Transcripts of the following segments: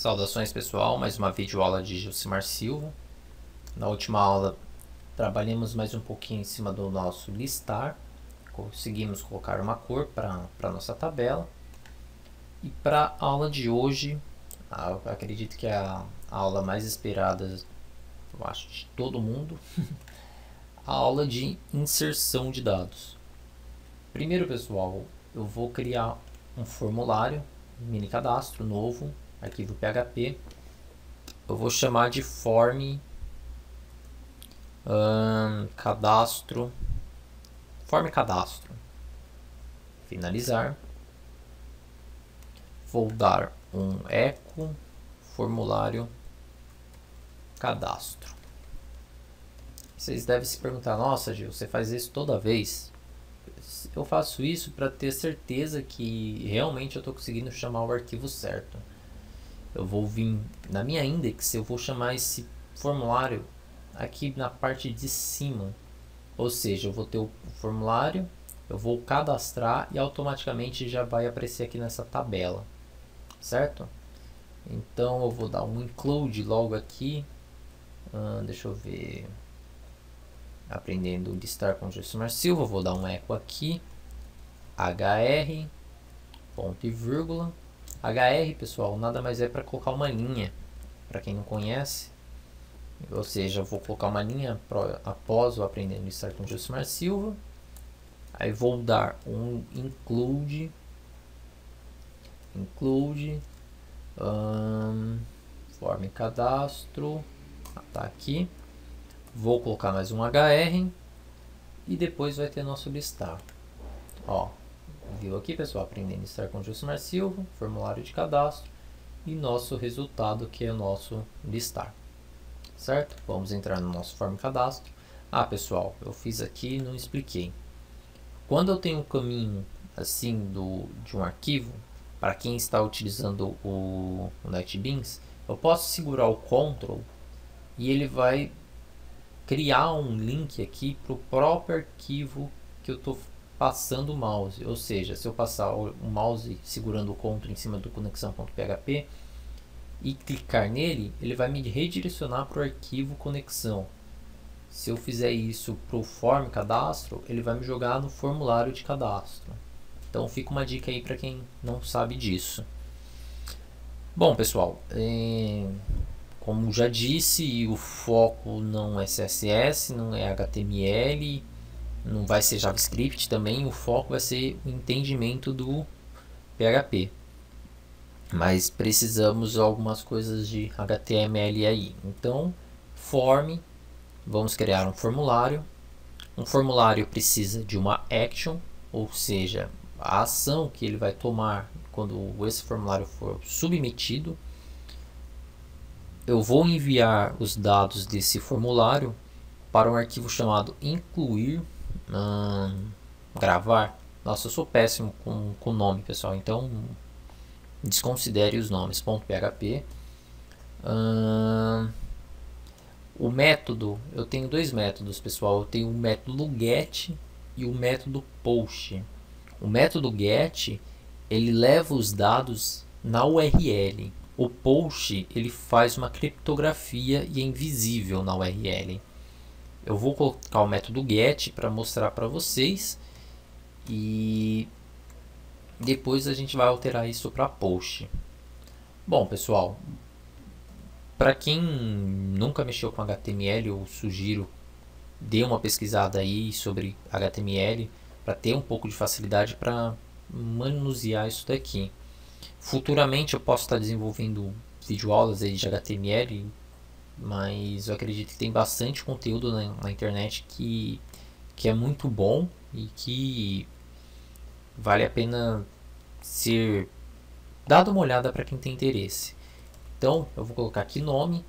Saudações pessoal, mais uma videoaula de Gilcimar Silva. Na última aula trabalhamos mais um pouquinho em cima do nosso listar. Conseguimos colocar uma cor para a nossa tabela. E para a aula de hoje, acredito que é a aula mais esperada, eu acho, de todo mundo. A aula de inserção de dados. Primeiro pessoal, eu vou criar um formulário, um mini cadastro novo, arquivo PHP. Eu vou chamar de form cadastro. Finalizar. Vou dar um eco formulário cadastro. Vocês devem se perguntar: nossa, Gil, você faz isso toda vez? Eu faço isso para ter certeza que realmente eu estou conseguindo chamar o arquivo certo. Eu vou vir na minha index, eu vou chamar esse formulário aqui na parte de cima. Ou seja, eu vou ter o formulário, eu vou cadastrar e automaticamente já vai aparecer aqui nessa tabela, certo? Então eu vou dar um include logo aqui. Deixa eu ver. Aprendendo a listar com Gilcimar Silva, vou dar um eco aqui. HR, ponto e vírgula. HR, pessoal, nada mais é para colocar uma linha, para quem não conhece. Ou seja, eu vou colocar uma linha após o aprendendo a listar com Gilcimar Silva. Aí vou dar um include form cadastro, tá aqui. Vou colocar mais um HR e depois vai ter nosso listar. Ó, viu aqui, pessoal? Aprendendo a listar com Gilcimar Silva, formulário de cadastro e nosso resultado, que é o nosso listar. Certo? Vamos entrar no nosso form cadastro. Pessoal, eu fiz aqui e não expliquei. Quando eu tenho um caminho assim de um arquivo, para quem está utilizando o NetBeans, eu posso segurar o Ctrl e ele vai criar um link aqui para o próprio arquivo que eu estou passando o mouse. Ou seja, se eu passar o mouse segurando o Ctrl em cima do conexão.php e clicar nele, ele vai me redirecionar para o arquivo conexão. Se eu fizer isso para o form cadastro, ele vai me jogar no formulário de cadastro. Então fica uma dica aí para quem não sabe disso. Bom, pessoal, como já disse, o foco não é CSS, não é HTML, não vai ser JavaScript também. O foco vai ser o entendimento do PHP. Mas precisamos de algumas coisas de HTML aí. Então, form, vamos criar um formulário. Um formulário precisa de uma action, ou seja, a ação que ele vai tomar quando esse formulário for submetido. Eu vou enviar os dados desse formulário para um arquivo chamado incluir gravar. Nossa, eu sou péssimo com nome, pessoal, então desconsidere os nomes. .php. O método, eu tenho dois métodos, pessoal. Eu tenho o método get e o método post. O método get, ele leva os dados na URL. O post, ele faz uma criptografia e é invisível na URL. Eu vou colocar o método get para mostrar para vocês e depois a gente vai alterar isso para post. Bom, pessoal, para quem nunca mexeu com HTML, eu sugiro dê uma pesquisada aí sobre HTML para ter um pouco de facilidade para manusear isso daqui. Futuramente eu posso estar desenvolvendo videoaulas aí de HTML, mas eu acredito que tem bastante conteúdo na internet que é muito bom e que vale a pena ser dado uma olhada para quem tem interesse. Então eu vou colocar aqui nome,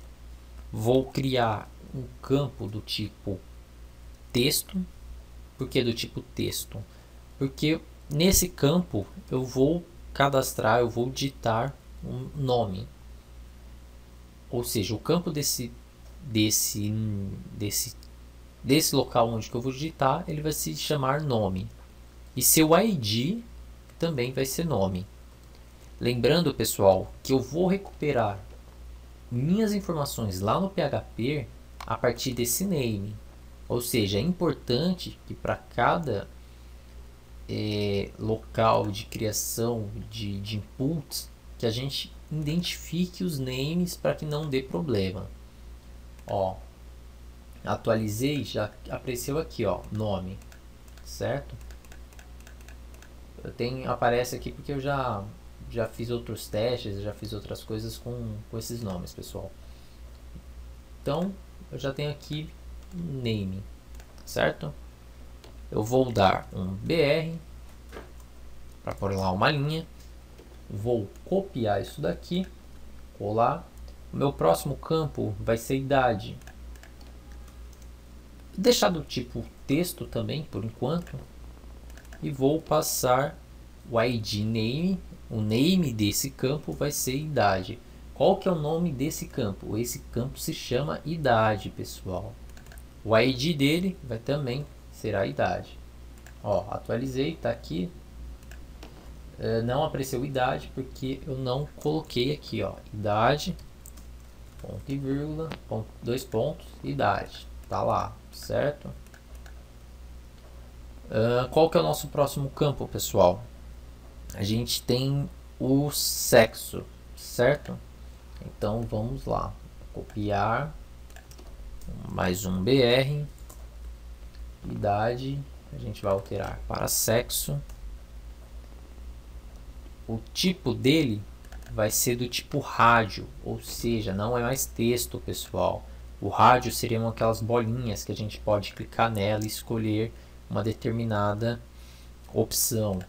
vou criar um campo do tipo texto. Por que do tipo texto? Porque nesse campo eu vou cadastrar, eu vou digitar um nome. Ou seja, o campo desse local onde que eu vou digitar, ele vai se chamar nome. E seu ID também vai ser nome. Lembrando, pessoal, que eu vou recuperar minhas informações lá no PHP a partir desse name. Ou seja, é importante que para cada local de criação de inputs, que a gente identifique os names para que não dê problema. Ó, atualizei, já apareceu aqui, ó, nome, certo? Aparece aqui porque eu já fiz outros testes, já fiz outras coisas com esses nomes, pessoal. Então, eu já tenho aqui name, certo? Eu vou dar um BR para pôr lá uma linha. Vou copiar isso daqui, colar. O meu próximo campo vai ser idade. Deixar do tipo texto também, por enquanto. E vou passar o ID name. O name desse campo vai ser idade. Qual que é o nome desse campo? Esse campo se chama idade, pessoal. O ID dele vai também ser a idade. Ó, atualizei, tá aqui. Não apareceu idade porque eu não coloquei aqui, ó, idade, ponto e vírgula, ponto, 2 pontos, idade. Tá lá, certo? Qual que é o nosso próximo campo, pessoal? A gente tem o sexo, certo? Então vamos lá, copiar, mais um BR, idade, a gente vai alterar para sexo. O tipo dele vai ser do tipo rádio, ou seja, não é mais texto, pessoal. O rádio seriam aquelas bolinhas que a gente pode clicar nela e escolher uma determinada opção.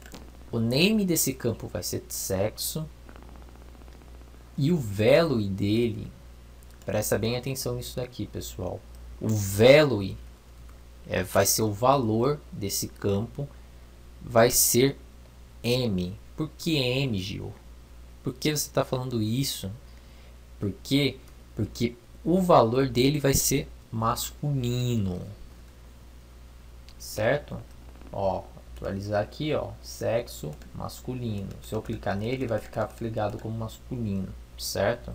O name desse campo vai ser sexo. E o value dele, presta bem atenção nisso daqui, pessoal. O value vai ser o valor desse campo, vai ser M. Por que M, Gil? Por que você está falando isso? Porque o valor dele vai ser masculino, certo? Ó, atualizar aqui, ó, sexo masculino. Se eu clicar nele, vai ficar ligado como masculino, certo?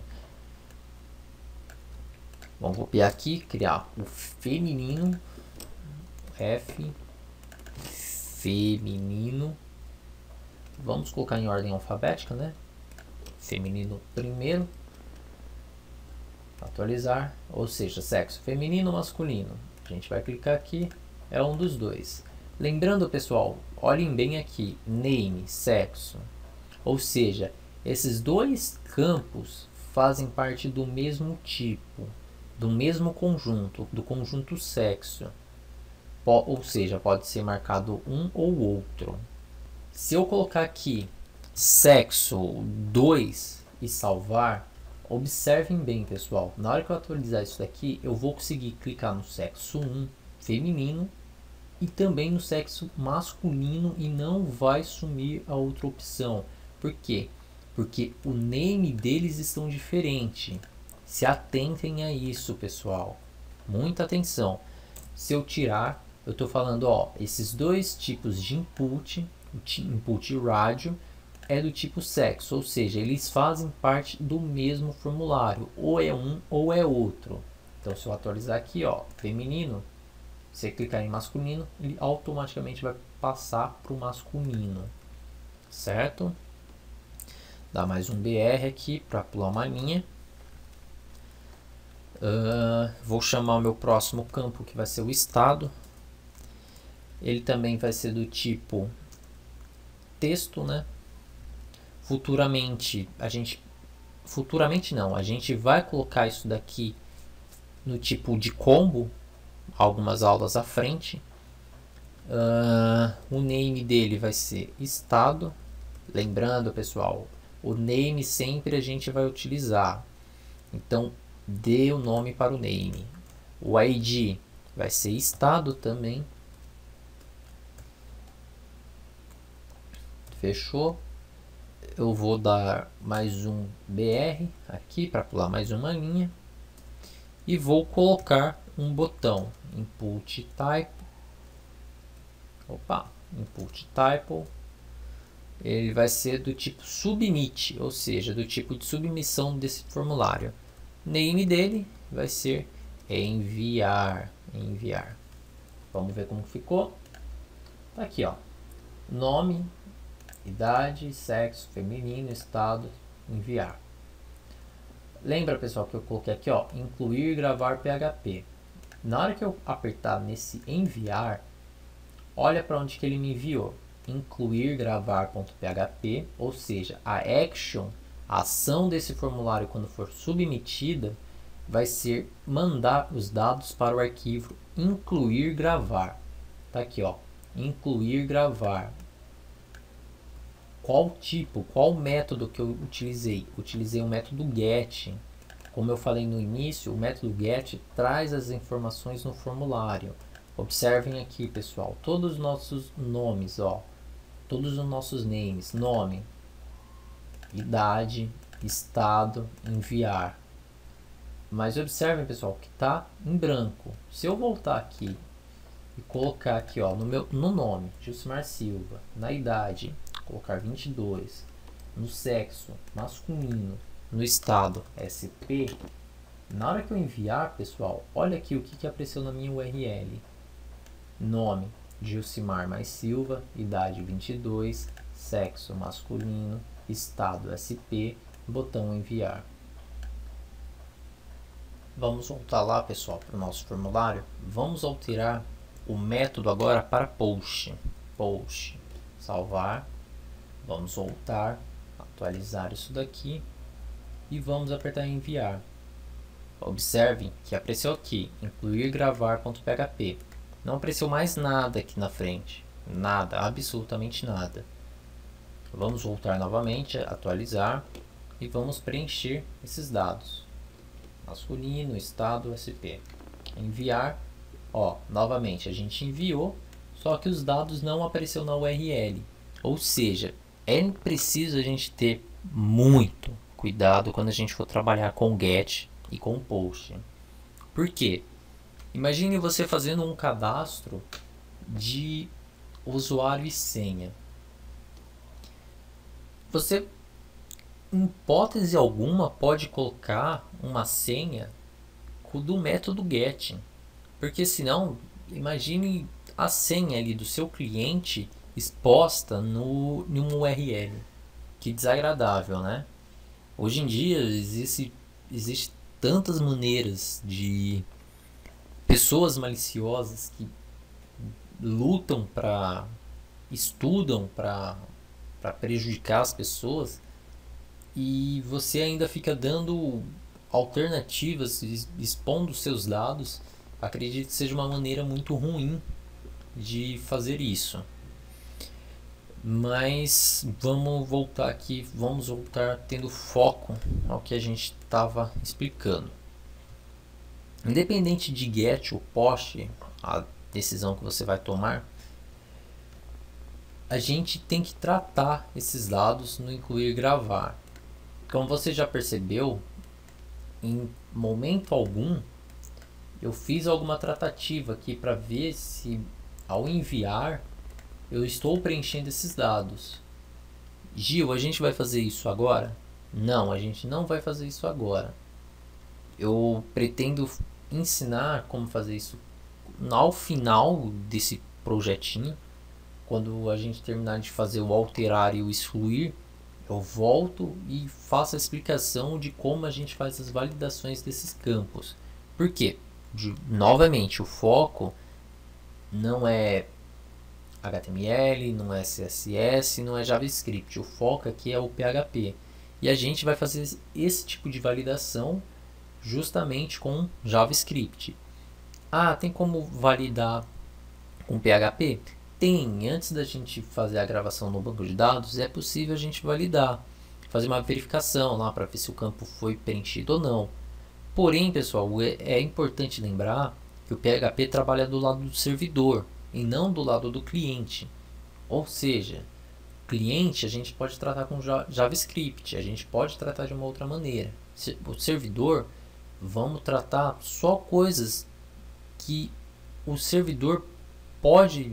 Vamos copiar aqui, criar o feminino, F, feminino. Vamos colocar em ordem alfabética, né? Feminino primeiro. Atualizar, ou seja, sexo feminino ou masculino. A gente vai clicar aqui, é um dos dois. Lembrando, pessoal, olhem bem aqui, name, sexo. Ou seja, esses dois campos fazem parte do mesmo tipo, do mesmo conjunto, do conjunto sexo. Ou seja, pode ser marcado um ou outro. Se eu colocar aqui sexo 2 e salvar, observem bem, pessoal. Na hora que eu atualizar isso daqui, eu vou conseguir clicar no sexo 1 feminino e também no sexo masculino e não vai sumir a outra opção. Por quê? Porque o name deles estão diferente. Se atentem a isso, pessoal. Muita atenção. Se eu tirar, eu estou falando, ó, esses dois tipos de input, o input rádio é do tipo sexo, ou seja, eles fazem parte do mesmo formulário, ou é um ou é outro. Então, se eu atualizar aqui, ó, feminino, você clicar em masculino, ele automaticamente vai passar para o masculino, certo? Dá mais um BR aqui para pular uma linha. Vou chamar o meu próximo campo, que vai ser o estado. Ele também vai ser do tipo texto, né? Futuramente a gente vai colocar isso daqui no tipo de combo, algumas aulas à frente. O name dele vai ser estado. Lembrando, pessoal, o name sempre a gente vai utilizar, então dê o nome para o name. O ID vai ser estado também. Fechou? Eu vou dar mais um BR aqui para pular mais uma linha e vou colocar um botão input type. Input type. Ele vai ser do tipo submit, ou seja, do tipo de submissão desse formulário. Name dele vai ser enviar. Enviar. Vamos ver como ficou. Tá aqui, ó. Nome, idade, sexo, feminino, estado, enviar. Lembra, pessoal, que eu coloquei aqui, ó, incluir, gravar PHP. Na hora que eu apertar nesse enviar, olha para onde que ele me enviou. Incluir, gravar.php, ou seja, a action, a ação desse formulário quando for submetida, vai ser mandar os dados para o arquivo incluir, gravar. Tá aqui, ó, incluir, gravar. Qual tipo, qual método que eu utilizei? Utilizei o método get. Como eu falei no início, o método get traz as informações no formulário. Observem aqui, pessoal, todos os nossos nomes, ó, todos os nossos names, nome, idade, estado, enviar. Mas observem, pessoal, que está em branco. Se eu voltar aqui e colocar aqui, ó, no nome, Gilcimar Silva, na idade, colocar 22, no sexo, masculino, no estado, SP, na hora que eu enviar, pessoal, olha aqui o que apareceu na minha URL. Nome, Gilcimar mais Silva, idade 22, sexo masculino, estado SP, botão enviar. Vamos voltar lá, pessoal, para o nosso formulário. Vamos alterar o método agora para post. Post, salvar. Vamos voltar, atualizar isso daqui e vamos apertar em enviar. Observem que apareceu aqui, incluir gravar.php. Não apareceu mais nada aqui na frente. Nada, absolutamente nada. Vamos voltar novamente, atualizar e vamos preencher esses dados. Masculino, estado, SP. Enviar, ó, novamente a gente enviou, só que os dados não apareceram na URL. Ou seja, é preciso a gente ter muito cuidado quando a gente for trabalhar com get e com post. Por quê? Imagine você fazendo um cadastro de usuário e senha. Você, em hipótese alguma, pode colocar uma senha do método get. Porque senão, imagine a senha ali do seu cliente exposta num URL. Que desagradável, né? Hoje em dia existe tantas maneiras de pessoas maliciosas que lutam estudam para prejudicar as pessoas, e você ainda fica dando alternativas, expondo seus dados. Acredito que seja uma maneira muito ruim de fazer isso. Mas vamos voltar aqui, vamos voltar tendo foco ao que a gente estava explicando. Independente de get ou post, a decisão que você vai tomar, a gente tem que tratar esses dados no incluir e gravar. Como você já percebeu, em momento algum eu fiz alguma tratativa aqui para ver se ao enviar eu estou preenchendo esses dados. Gil, a gente vai fazer isso agora? Não, a gente não vai fazer isso agora. Eu pretendo ensinar como fazer isso ao final desse projetinho. Quando a gente terminar de fazer o alterar e o excluir, eu volto e faço a explicação de como a gente faz as validações desses campos. Por quê? Novamente, o foco não é HTML, não é CSS, não é JavaScript. O foco aqui é o PHP. E a gente vai fazer esse tipo de validação justamente com JavaScript. Ah, tem como validar com PHP? Tem. Antes da gente fazer a gravação no banco de dados, é possível a gente validar, fazer uma verificação lá para ver se o campo foi preenchido ou não. Porém, pessoal, é importante lembrar que o PHP trabalha do lado do servidor e não do lado do cliente. Ou seja, cliente a gente pode tratar com JavaScript, a gente pode tratar de uma outra maneira. O servidor, vamos tratar só coisas que o servidor pode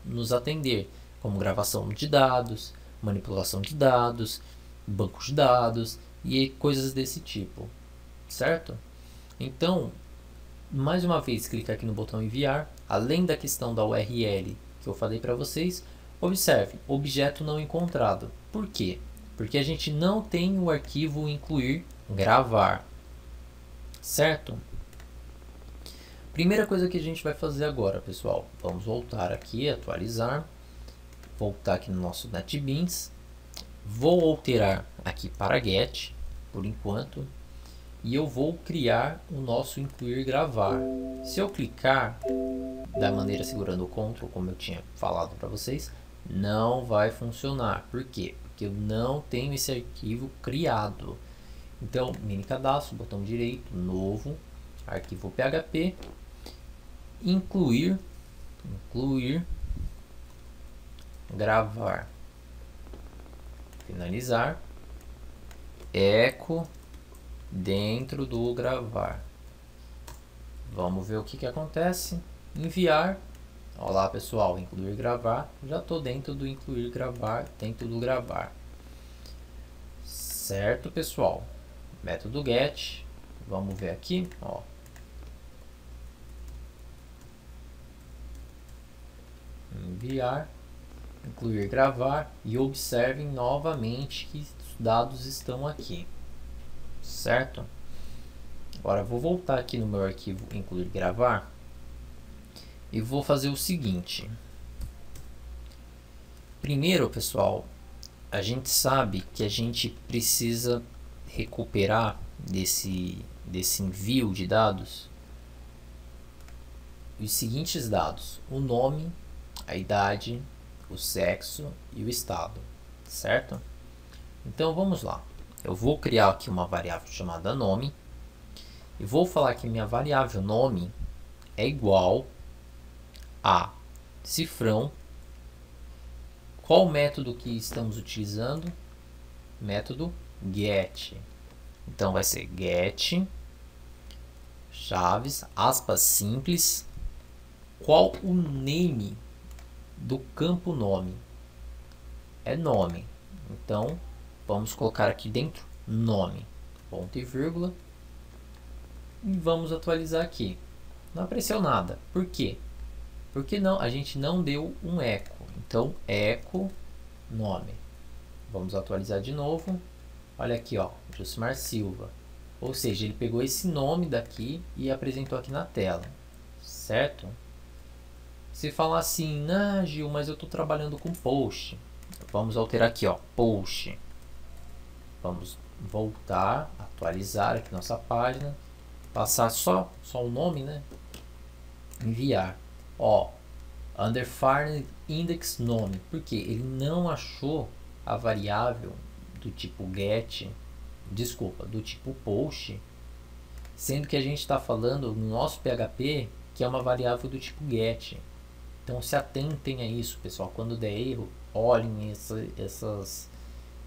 nos atender, como gravação de dados, manipulação de dados, bancos de dados e coisas desse tipo. certo? Então, mais uma vez, clica aqui no botão enviar. Além da questão da URL que eu falei para vocês, observe, objeto não encontrado. Por quê? Porque a gente não tem o arquivo incluir gravar, certo? Primeira coisa que a gente vai fazer agora, pessoal, vamos voltar aqui, atualizar, voltar aqui no nosso NetBeans, vou alterar aqui para get, por enquanto, e eu vou criar o nosso incluir gravar. Se eu clicar da maneira segurando o Ctrl, como eu tinha falado para vocês, não vai funcionar. Por quê? Porque eu não tenho esse arquivo criado. Então, mini cadastro, botão direito, novo, arquivo PHP, incluir gravar, finalizar, eco dentro do gravar. Vamos ver o que acontece. Enviar. Olá pessoal, incluir gravar. Já estou dentro do incluir gravar, dentro do gravar. Certo pessoal. Método get. Vamos ver aqui. Ó. Enviar. Incluir gravar. E observem novamente que os dados estão aqui. Certo? Agora vou voltar aqui no meu arquivo incluir gravar e vou fazer o seguinte. Primeiro, pessoal, a gente sabe que a gente precisa recuperar desse envio de dados os seguintes dados: o nome, a idade, o sexo e o estado, certo? Então vamos lá. Eu vou criar aqui uma variável chamada nome e vou falar que minha variável nome é igual a cifrão. Qual método que estamos utilizando? Método get. Então vai ser get chaves, aspas simples. Qual o name do campo nome? É nome. Então vamos colocar aqui dentro nome, ponto e vírgula, e vamos atualizar aqui. Não apareceu nada. Por quê? Porque não, a gente não deu um eco. Então eco nome. Vamos atualizar de novo. Olha aqui, ó, Josimar Silva. Ou seja, ele pegou esse nome daqui e apresentou aqui na tela, certo? Se falar assim, nah, Gil, mas eu estou trabalhando com post. Vamos alterar aqui, ó, post. Vamos voltar, atualizar aqui nossa página, passar só o nome, né? Enviar. Ó, Undefined Index Nome, porque ele não achou a variável do tipo get, desculpa, do tipo post, sendo que a gente está falando no nosso PHP que é uma variável do tipo get. Então se atentem a isso, pessoal. Quando der erro, olhem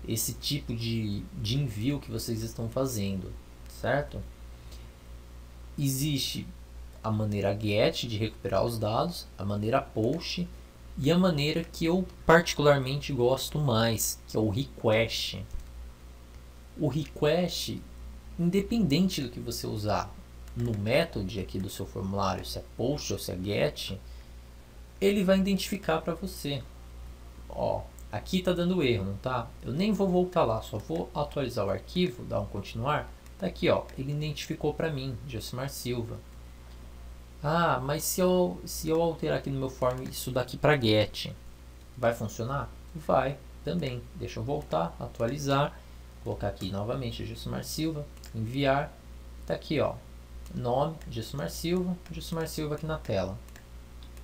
esse tipo de envio que vocês estão fazendo, certo? Existe a maneira get de recuperar os dados, a maneira post e a maneira que eu particularmente gosto mais, que é o request. O request, independente do que você usar no método aqui do seu formulário, se é post ou se é get, ele vai identificar para você. Ó, aqui tá dando erro, não tá? Eu nem vou voltar lá, só vou atualizar o arquivo, dar um continuar. Tá aqui, ó, ele identificou para mim, Josimar Silva. Ah, mas se eu alterar aqui no meu form isso daqui para get, vai funcionar? Vai também. Deixa eu voltar, atualizar, colocar aqui novamente Josimar Silva, enviar. Tá aqui, ó, nome Josimar Silva aqui na tela.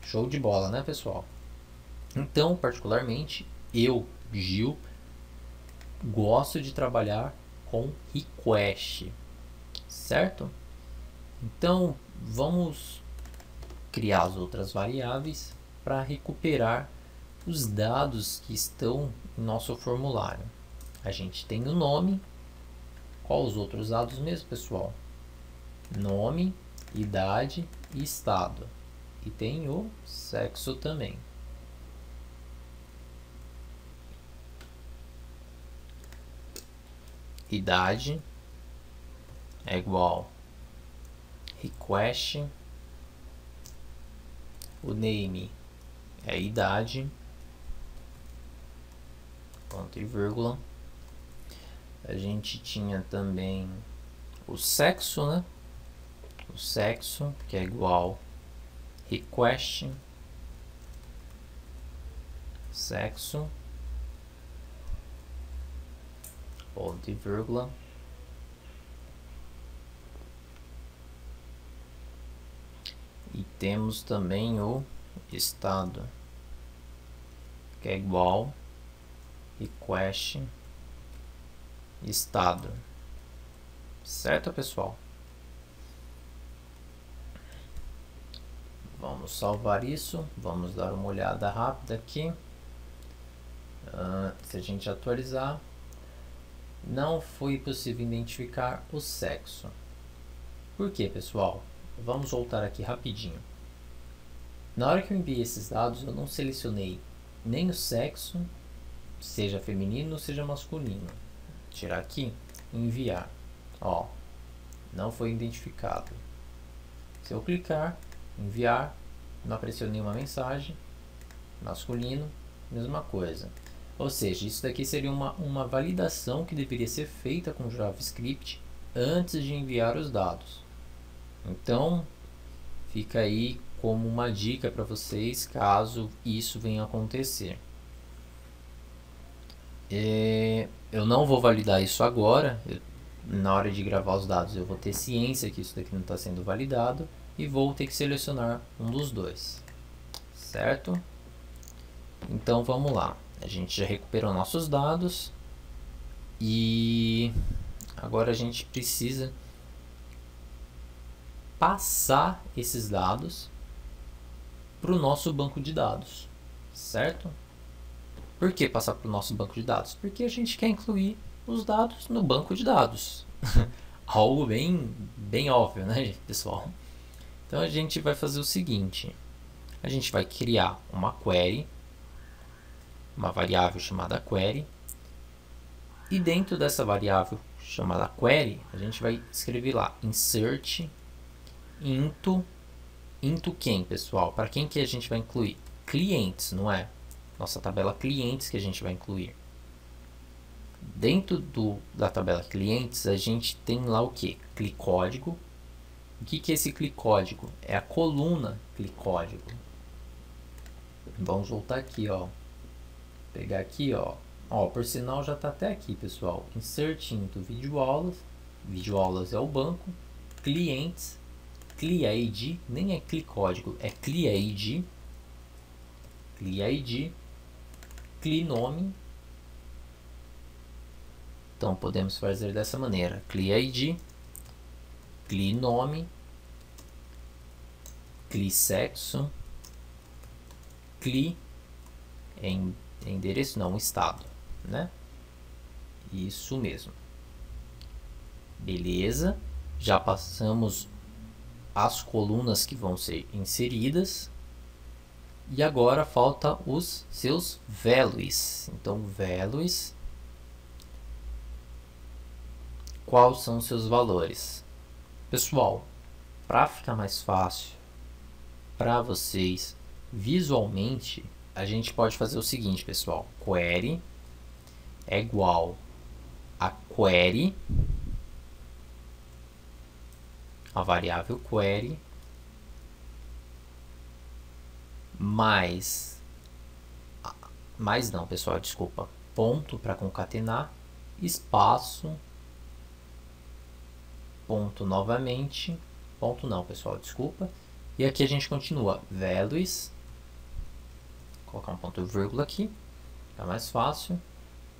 Show de bola, né, pessoal? Então, particularmente, eu, Gil, gosto de trabalhar com request, certo? Então, vamos criar as outras variáveis para recuperar os dados que estão em nosso formulário. A gente tem o nome. Qual os outros dados mesmo, pessoal? Nome, idade e estado. E tem o sexo também. Idade, é igual request, o name é idade, ponto e vírgula. A gente tinha também o sexo, né? O sexo, que é igual request, sexo, ponto e vírgula. E temos também o estado, que é igual request estado. Certo, pessoal? Vamos salvar isso. Vamos dar uma olhada rápida aqui. Se a gente atualizar, não foi possível identificar o sexo. Por quê, pessoal? Vamos voltar aqui rapidinho. Na hora que eu enviei esses dados, eu não selecionei nem o sexo, seja feminino, seja masculino. Tirar aqui, enviar. Ó, não foi identificado. Se eu clicar, enviar, não apareceu nenhuma mensagem. Masculino, mesma coisa. Ou seja, isso daqui seria uma validação que deveria ser feita com JavaScript antes de enviar os dados. Então, fica aí como uma dica para vocês caso isso venha a acontecer. Eu não vou validar isso agora. Na hora de gravar os dados eu vou ter ciência que isso daqui não está sendo validado e vou ter que selecionar um dos dois, certo? Então vamos lá, a gente já recuperou nossos dados e agora a gente precisa passar esses dados para o nosso banco de dados, certo? Por que passar para o nosso banco de dados? Porque a gente quer incluir os dados no banco de dados. Algo bem óbvio, né, pessoal? Então a gente vai fazer o seguinte: a gente vai criar uma query, uma variável chamada query, e dentro dessa variável chamada query, a gente vai escrever lá insert into quem, pessoal? Para quem que a gente vai incluir? Clientes, não é? Nossa tabela clientes que a gente vai incluir. Dentro da tabela clientes, a gente tem lá o que? Clicódigo. O que é esse clicódigo? É a coluna clicódigo. Vamos voltar aqui, ó. Pegar aqui, ó. Ó, por sinal já está até aqui, pessoal. Insert into videoaulas. Videoaulas é o banco. Clientes. CliID, nem é clicódigo, é CliID. CliID. Clinome. Então podemos fazer dessa maneira: CliID, Clinome, Clisexo, Cli endereço, não, estado, né? Isso mesmo. Beleza, já passamos as colunas que vão ser inseridas e agora falta os seus values. Então, values, quais são os seus valores? Pessoal, para ficar mais fácil para vocês visualmente, a gente pode fazer o seguinte, pessoal: query é igual a query, a variável query, mais não, pessoal, desculpa, ponto para concatenar, espaço, ponto novamente, ponto não, pessoal, desculpa, e aqui a gente continua, values, vou colocar um ponto e vírgula aqui, tá mais fácil,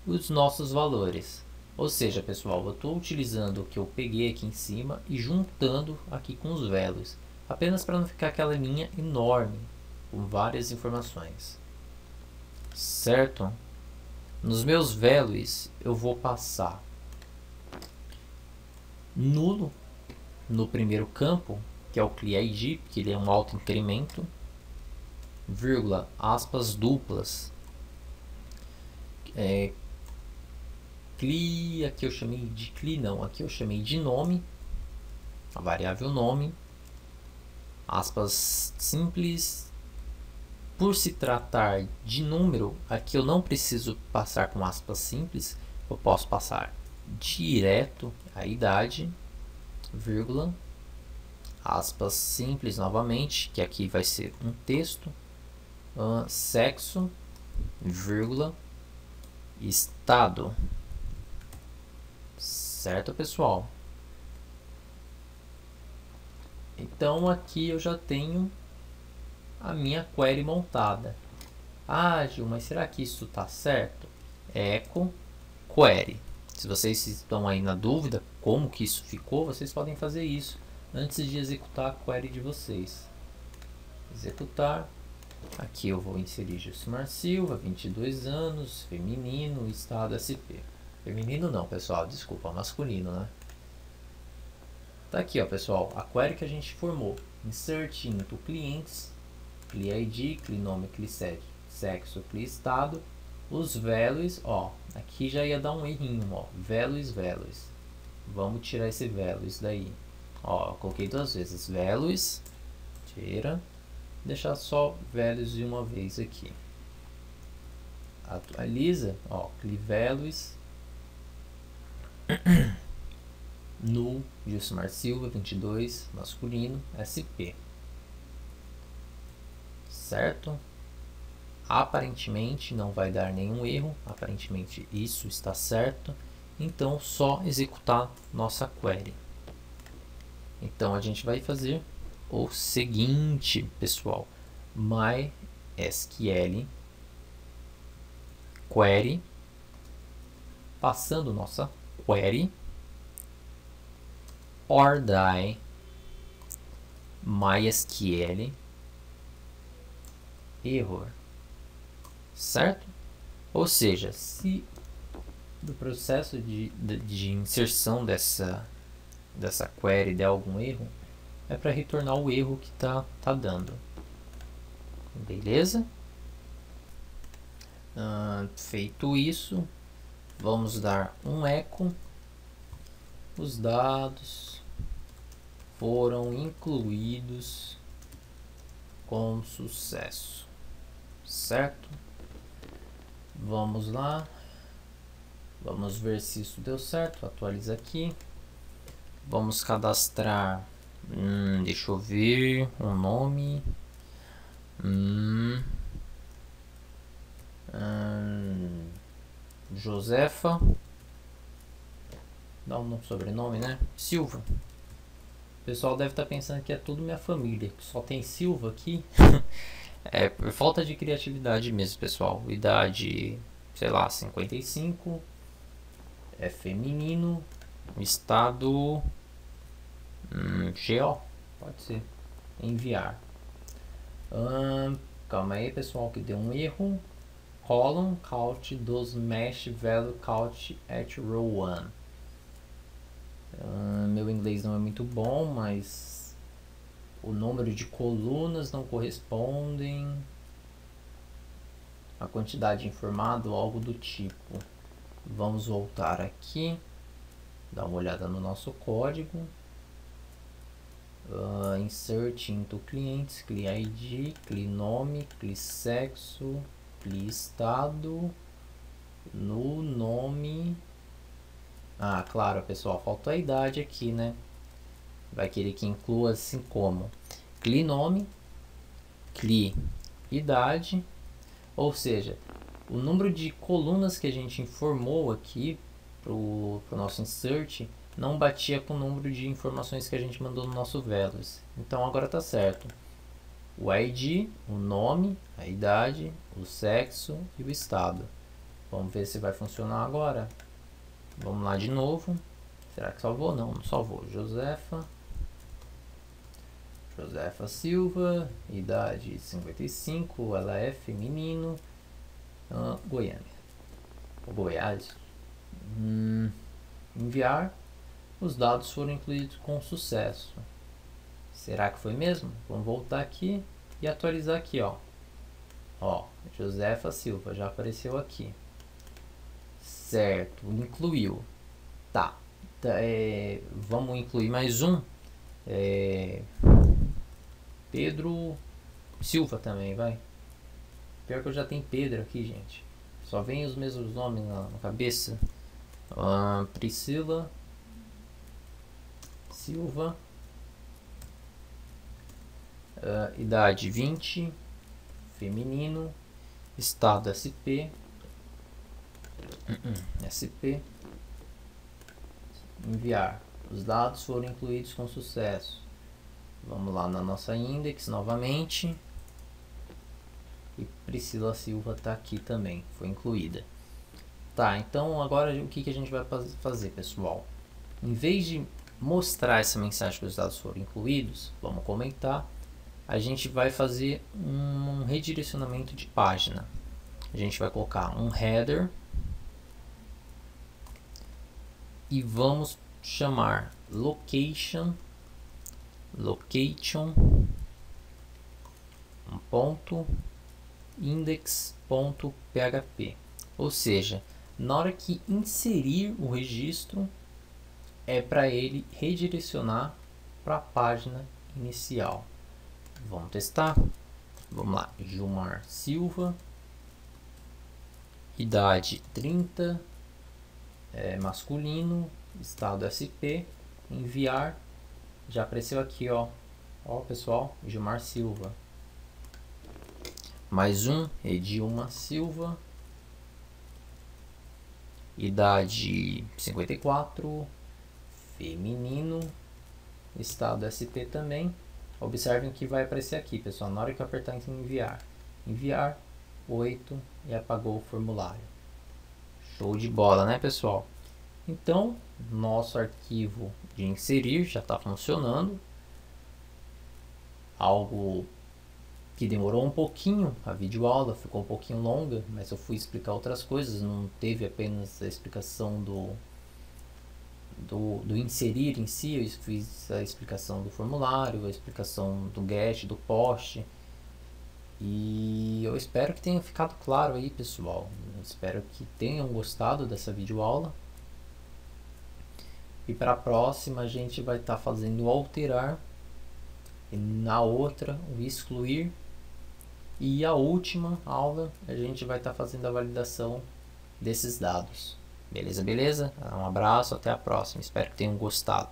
os nossos valores. Ou seja, pessoal, eu estou utilizando o que eu peguei aqui em cima e juntando aqui com os values, apenas para não ficar aquela linha enorme com várias informações, certo? Nos meus values eu vou passar nulo no primeiro campo, que é o CliID, que ele é um alto incremento, vírgula, aspas duplas, Cli, aqui eu chamei de Cli não, aqui eu chamei de nome, a variável nome, aspas simples. Por se tratar de número, aqui eu não preciso passar com aspas simples, eu posso passar direto a idade, vírgula, aspas simples novamente, que aqui vai ser um texto, sexo, vírgula, estado. Certo, pessoal? Então aqui eu já tenho a minha query montada. Ah, Gil, mas será que isso está certo? Echo query. Se vocês estão aí na dúvida como que isso ficou, vocês podem fazer isso antes de executar a query de vocês. Executar. Aqui eu vou inserir Gilcimar Silva, 22 anos, feminino, estado SP. Feminino não, pessoal, desculpa, masculino, né? Tá aqui, ó, pessoal, a query que a gente formou. Insert into clientes, CliID, CliNome, CliSexo, CliEstado. Os values, ó, aqui já ia dar um errinho, ó, values. Vamos tirar esse values daí. Ó, eu coloquei duas vezes, values, tira, deixar só values de uma vez aqui. Atualiza, ó, CliValues, null, Gilcimar Silva, 22, masculino, SP. Certo? Aparentemente não vai dar nenhum erro, aparentemente isso está certo, então só executar nossa query. Então a gente vai fazer o seguinte, pessoal, MySQL query, passando nossa query, ORDI MySQL error. Certo? Ou seja, se do processo de inserção dessa query der algum erro, é para retornar o erro que tá dando. Beleza? Feito isso, vamos dar um echo. Os dados foram incluídos com sucesso. Certo? Vamos lá. Vamos ver se isso deu certo. Atualiza aqui. Vamos cadastrar. Deixa eu ver. Um nome. Josefa. Dá um sobrenome, né? Silva. O pessoal deve estar pensando que é tudo minha família. Só tem Silva aqui. É por falta de criatividade mesmo, pessoal. Idade, sei lá, 55. É feminino. Estado GO. Pode ser. Enviar. Calma aí, pessoal, que deu um erro. Column count dos mesh value count at row 1. Meu inglês não é muito bom, mas o número de colunas não correspondem à quantidade informada ou algo do tipo. Vamos voltar aqui, dar uma olhada no nosso código. Insert into clientes, CliID, CliNome, CliSexo, CliEstado, no nome. Claro, pessoal, faltou a idade aqui, né? Vai querer que inclua assim como CliNome, CliIdade, ou seja, o número de colunas que a gente informou aqui pro nosso insert não batia com o número de informações que a gente mandou no nosso values. Então agora tá certo. O ID, o nome, a idade, o sexo e o estado. Vamos ver se vai funcionar agora. Vamos lá de novo. Será que salvou? Não, não salvou. Josefa Silva, idade 55, ela é feminino, Goiânia. Goiás. Enviar. Os dados foram incluídos com sucesso. Será que foi mesmo? Vamos voltar aqui e atualizar aqui, ó. Josefa Silva já apareceu aqui. Certo, incluiu. Tá. Vamos incluir mais um. Pedro Silva também, vai. Pior que eu já tenho Pedro aqui, gente. Só vem os mesmos nomes na cabeça. Priscila Silva. Idade 20. Feminino. Estado SP. SP. Enviar. Os dados foram incluídos com sucesso. Vamos lá na nossa index novamente. E Priscila Silva está aqui também, foi incluída. Tá, então agora o que a gente vai fazer, pessoal? Em vez de mostrar essa mensagem que os dados foram incluídos, vamos comentar, a gente vai fazer um redirecionamento de página. A gente vai colocar um header e vamos chamar location index.php. Ou seja, na hora que inserir o registro, é para ele redirecionar para a página inicial. Vamos testar? Vamos lá, Gilmar Silva, idade 30, masculino, estado SP, enviar. Já apareceu aqui, ó, pessoal, Gilmar Silva. Mais um, Edilma Silva, idade 54, feminino, estado SP também. Observem que vai aparecer aqui, pessoal, na hora que eu apertar em enviar 8 e apagou o formulário. Show de bola, né, pessoal? Então, nosso arquivo de inserir já está funcionando. Algo que demorou um pouquinho, a videoaula ficou um pouquinho longa, mas eu fui explicar outras coisas, não teve apenas a explicação do inserir em si, eu fiz a explicação do formulário, a explicação do get, do post, e eu espero que tenha ficado claro aí, pessoal. Eu espero que tenham gostado dessa videoaula. E para a próxima a gente vai estar fazendo o alterar, e na outra o excluir, e a última aula a gente vai estar fazendo a validação desses dados. Beleza? Um abraço, até a próxima. Espero que tenham gostado.